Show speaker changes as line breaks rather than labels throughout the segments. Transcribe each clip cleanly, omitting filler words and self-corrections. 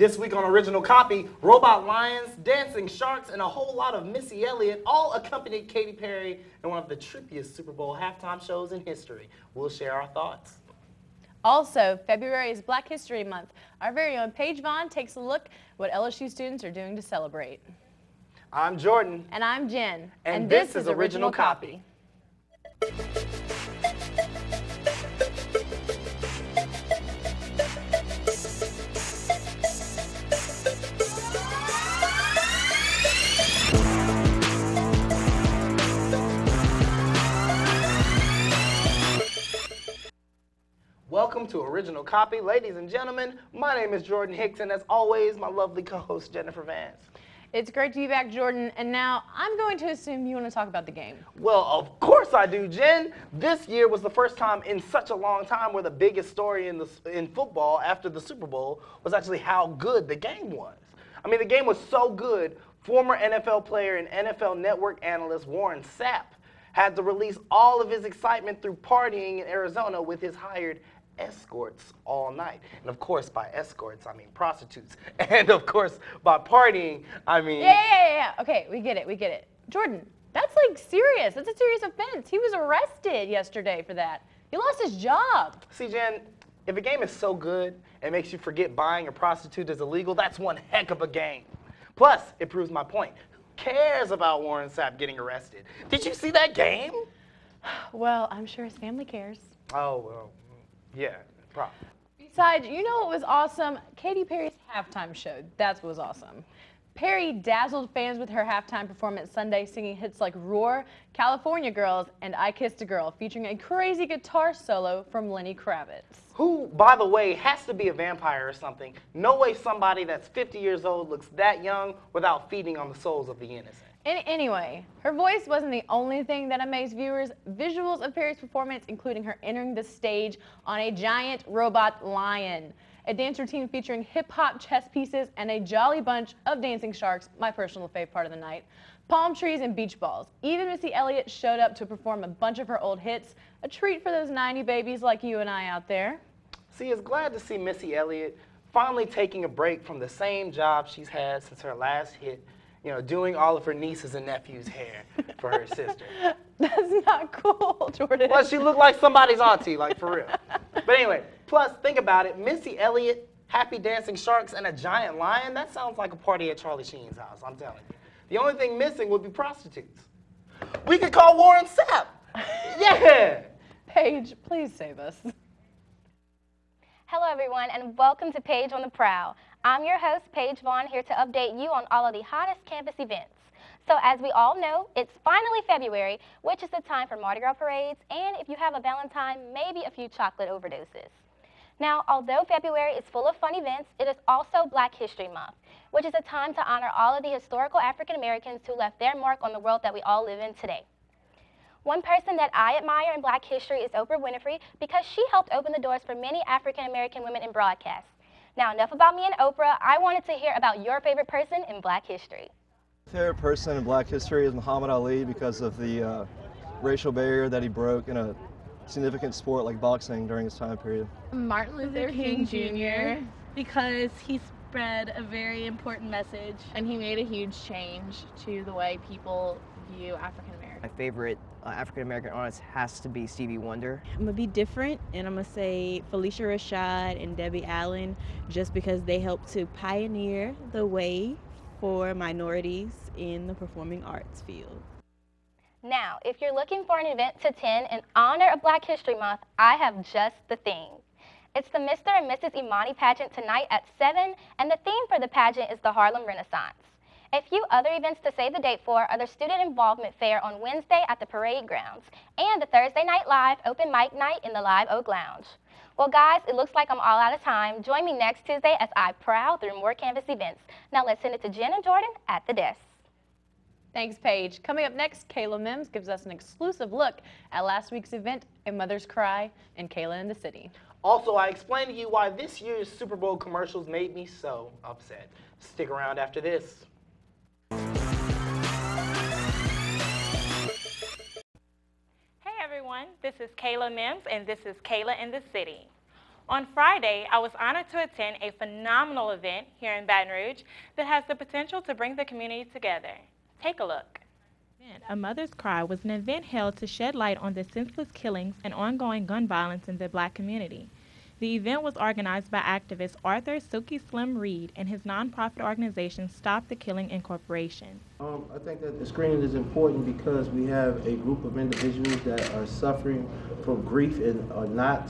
This week on Original Copy, robot lions, dancing sharks, and a whole lot of Missy Elliott all accompanied Katy Perry in one of the trippiest Super Bowl halftime shows in history. We'll share our thoughts.
Also, February is Black History Month. Our very own Paige Vaughn takes a look at what LSU students are doing to celebrate.
I'm Jordan.
And I'm Jen.
And this is Original Copy. Welcome to Original Copy. Ladies and gentlemen, my name is Jordan Hicks, and as always, my lovely co-host, Jennifer Vance.
It's great to be back, Jordan, and now I'm going to assume you want to talk about the game.
Well, of course I do, Jen. This year was the first time in such a long time where the biggest story in football after the Super Bowl was actually how good the game was. I mean, the game was so good, former NFL player and NFL Network analyst Warren Sapp had to release all of his excitement through partying in Arizona with his hired escorts all night. And of course, by escorts, I mean prostitutes. And of course, by partying, I mean...
Yeah. Okay, we get it. Jordan, that's like serious. That's a serious offense. He was arrested yesterday for that. He lost his job.
See, Jen, if a game is so good and makes you forget buying a prostitute is illegal, that's one heck of a game. Plus, it proves my point. Who cares about Warren Sapp getting arrested? Did you see that game?
Well, I'm sure his family cares.
Oh, well, yeah, probably.
Besides, you know what was awesome? Katy Perry's halftime show. That's what was awesome. Perry dazzled fans with her halftime performance Sunday, singing hits like Roar, California Girls, and I Kissed a Girl, featuring a crazy guitar solo from Lenny Kravitz.
Who, by the way, has to be a vampire or something. No way somebody that's 50 years old looks that young without feeding on the souls of the innocent.
Anyway, her voice wasn't the only thing that amazed viewers. Visuals of Perry's performance, including her entering the stage on a giant robot lion, a dance routine featuring hip-hop chess pieces, and a jolly bunch of dancing sharks, my personal fave part of the night, palm trees, and beach balls. Even Missy Elliott showed up to perform a bunch of her old hits, a treat for those 90 babies like you and I out there.
See, it's glad to see Missy Elliott finally taking a break from the same job she's had since her last hit, you know, doing all of her nieces and nephews' hair for her sister.
That's not cool, Jordan.
Well, she looked like somebody's auntie, like for real. But anyway, plus, think about it. Missy Elliott, happy dancing sharks, and a giant lion, that sounds like a party at Charlie Sheen's house, I'm telling you. The only thing missing would be prostitutes. We could call Warren Sapp. Yeah!
Paige, please save us.
Hello, everyone, and welcome to Paige on the Prowl. I'm your host, Paige Vaughn, here to update you on all of the hottest campus events. So as we all know, it's finally February, which is the time for Mardi Gras parades, and if you have a Valentine, maybe a few chocolate overdoses. Now, although February is full of fun events, it is also Black History Month, which is a time to honor all of the historical African Americans who left their mark on the world that we all live in today. One person that I admire in Black history is Oprah Winfrey, because she helped open the doors for many African American women in broadcast. Now, enough about me and Oprah. I wanted to hear about your favorite person in Black history.
My favorite person in Black history is Muhammad Ali because of the racial barrier that he broke in a significant sport like boxing during his time period.
Martin Luther King Jr. because he spread a very important message and he made a huge change to the way people view African Americans.
My favorite African American artist has to be Stevie Wonder.
I'm gonna be different, and I'm gonna say Felicia Rashad and Debbie Allen, just because they helped to pioneer the way for minorities in the performing arts field.
Now, if you're looking for an event to attend in honor of Black History Month, I have just the thing. It's the Mr. and Mrs. Imani pageant tonight at 7, and the theme for the pageant is the Harlem Renaissance. A few other events to save the date for are the Student Involvement Fair on Wednesday at the Parade Grounds and the Thursday Night Live Open Mic Night in the Live Oak Lounge. Well, guys, it looks like I'm all out of time. Join me next Tuesday as I prowl through more campus events. Now let's send it to Jen and Jordan at the desk.
Thanks, Paige. Coming up next, Kayla Mims gives us an exclusive look at last week's event, A Mother's Cry, and Kayla in the City.
Also, I explained to you why this year's Super Bowl commercials made me so upset. Stick around after this.
Hey everyone, this is Kayla Mims and this is Kayla in the City. On Friday, I was honored to attend a phenomenal event here in Baton Rouge that has the potential to bring the community together. Take a look. A Mother's Cry was an event held to shed light on the senseless killings and ongoing gun violence in the Black community. The event was organized by activist Arthur Silky Slim Reed and his nonprofit organization Stop the Killing Incorporation.
I think that the screening is important because we have a group of individuals that are suffering from grief and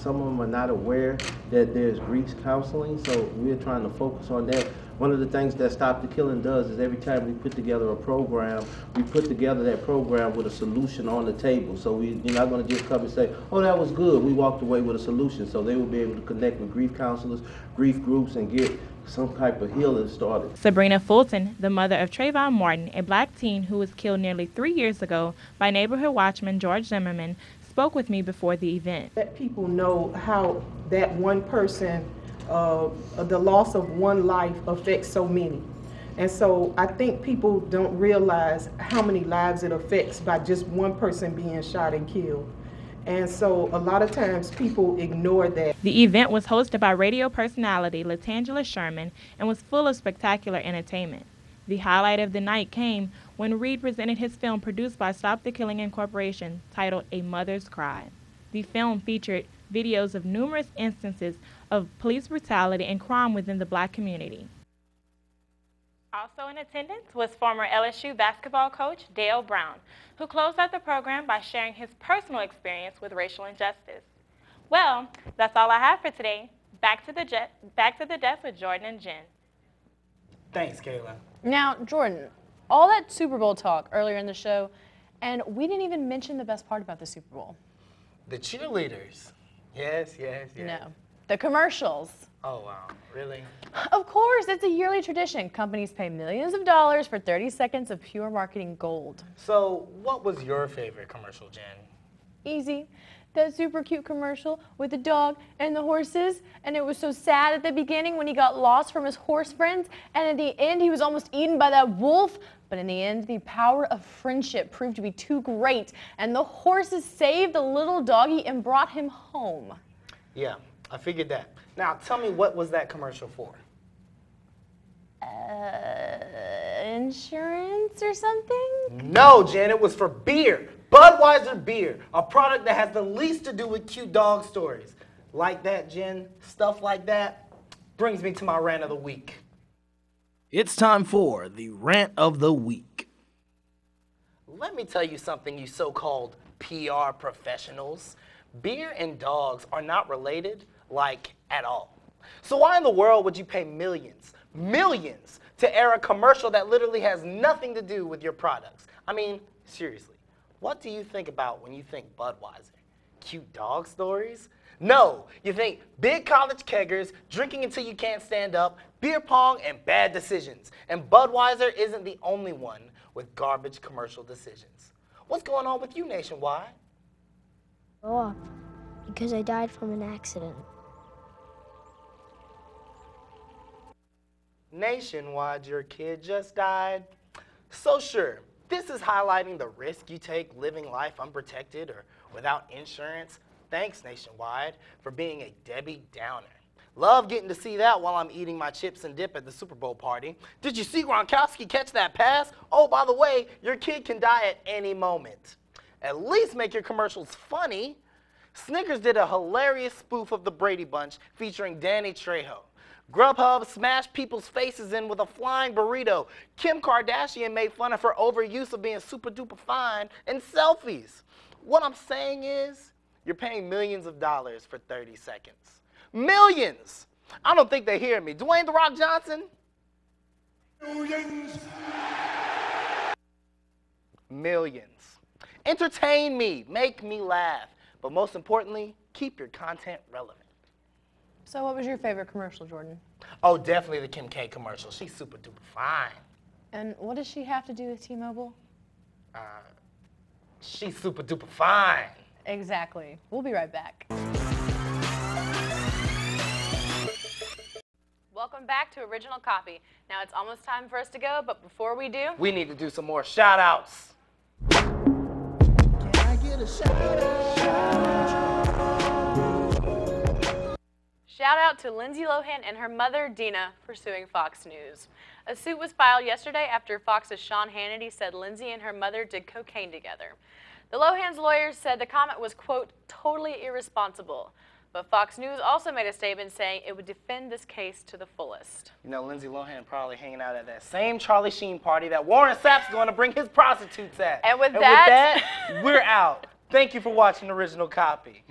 some of them are not aware that there's grief counseling, so we're trying to focus on that. One of the things that Stop the Killing does is every time we put together a program, we put together that program with a solution on the table. So you're not going to just come and say, oh, that was good. We walked away with a solution. So they will be able to connect with grief counselors, grief groups, and get some type of healing started.
Sabrina Fulton, the mother of Trayvon Martin, a Black teen who was killed nearly 3 years ago by neighborhood watchman George Zimmerman, spoke with me before the event.
Let people know how that one person, the loss of one life affects so many. And so I think people don't realize how many lives it affects by just one person being shot and killed. And so a lot of times people ignore that.
The event was hosted by radio personality Latangela Sherman and was full of spectacular entertainment. The highlight of the night came when Reed presented his film produced by Stop the Killing Incorporation titled A Mother's Cry. The film featured videos of numerous instances of police brutality and crime within the Black community. Also in attendance was former LSU basketball coach Dale Brown, who closed out the program by sharing his personal experience with racial injustice. Well, that's all I have for today. Back to the desk with Jordan and Jenn.
Thanks, Kayla.
Now, Jordan, all that Super Bowl talk earlier in the show, and we didn't even mention the best part about the Super Bowl.
The cheerleaders. Yes.
No. The commercials.
Oh, wow. Really?
Of course, it's a yearly tradition. Companies pay millions of dollars for 30 seconds of pure marketing gold.
So, what was your favorite commercial, Jen?
Easy. That super cute commercial with the dog and the horses, and it was so sad at the beginning when he got lost from his horse friends, and at the end he was almost eaten by that wolf. But in the end, the power of friendship proved to be too great, and the horses saved the little doggy and brought him home.
Yeah, I figured that. Now, tell me, what was that commercial for?
Insurance or something?
No, Jen, it was for beer. Budweiser beer, a product that has the least to do with cute dog stories. Like that, Jen, stuff like that, brings me to my rant of the week.
It's time for the rant of the week.
Let me tell you something, you so-called PR professionals. Beer and dogs are not related, like, at all. So why in the world would you pay millions to air a commercial that literally has nothing to do with your products? I mean, seriously, what do you think about when you think Budweiser? Cute dog stories? No, you think big college keggers, drinking until you can't stand up, beer pong, and bad decisions. And Budweiser isn't the only one with garbage commercial decisions. What's going on with you, Nationwide?
Grow up, because I died from an accident.
Nationwide, your kid just died? So sure, this is highlighting the risk you take living life unprotected or without insurance. Thanks, Nationwide, for being a Debbie Downer. Love getting to see that while I'm eating my chips and dip at the Super Bowl party. Did you see Gronkowski catch that pass? Oh, by the way, your kid can die at any moment. At least make your commercials funny. Snickers did a hilarious spoof of the Brady Bunch featuring Danny Trejo. Grubhub smashed people's faces in with a flying burrito. Kim Kardashian made fun of her overuse of being super duper fine and selfies. What I'm saying is, you're paying millions of dollars for 30 seconds. Millions! I don't think they hear me. Dwayne "The Rock" Johnson? Millions. Entertain me, make me laugh, but most importantly, keep your content relevant.
So what was your favorite commercial, Jordan?
Oh, definitely the Kim K commercial. She's super duper fine.
And what does she have to do with T-Mobile?
She's super duper fine.
Exactly. We'll be right back. Welcome back to Original Copy. Now it's almost time for us to go, but before we do,
we need to do some more shout-outs.
Can I get a shout-out?
shout out to Lindsay Lohan and her mother, Dina, for suing Fox News. A suit was filed yesterday after Fox's Sean Hannity said Lindsay and her mother did cocaine together. The Lohan's lawyers said the comment was, quote, totally irresponsible. But Fox News also made a statement saying it would defend this case to the fullest.
You know, Lindsay Lohan probably hanging out at that same Charlie Sheen party that Warren Sapp's going to bring his prostitutes at.
And with that,
we're out. Thank you for watching Original Copy.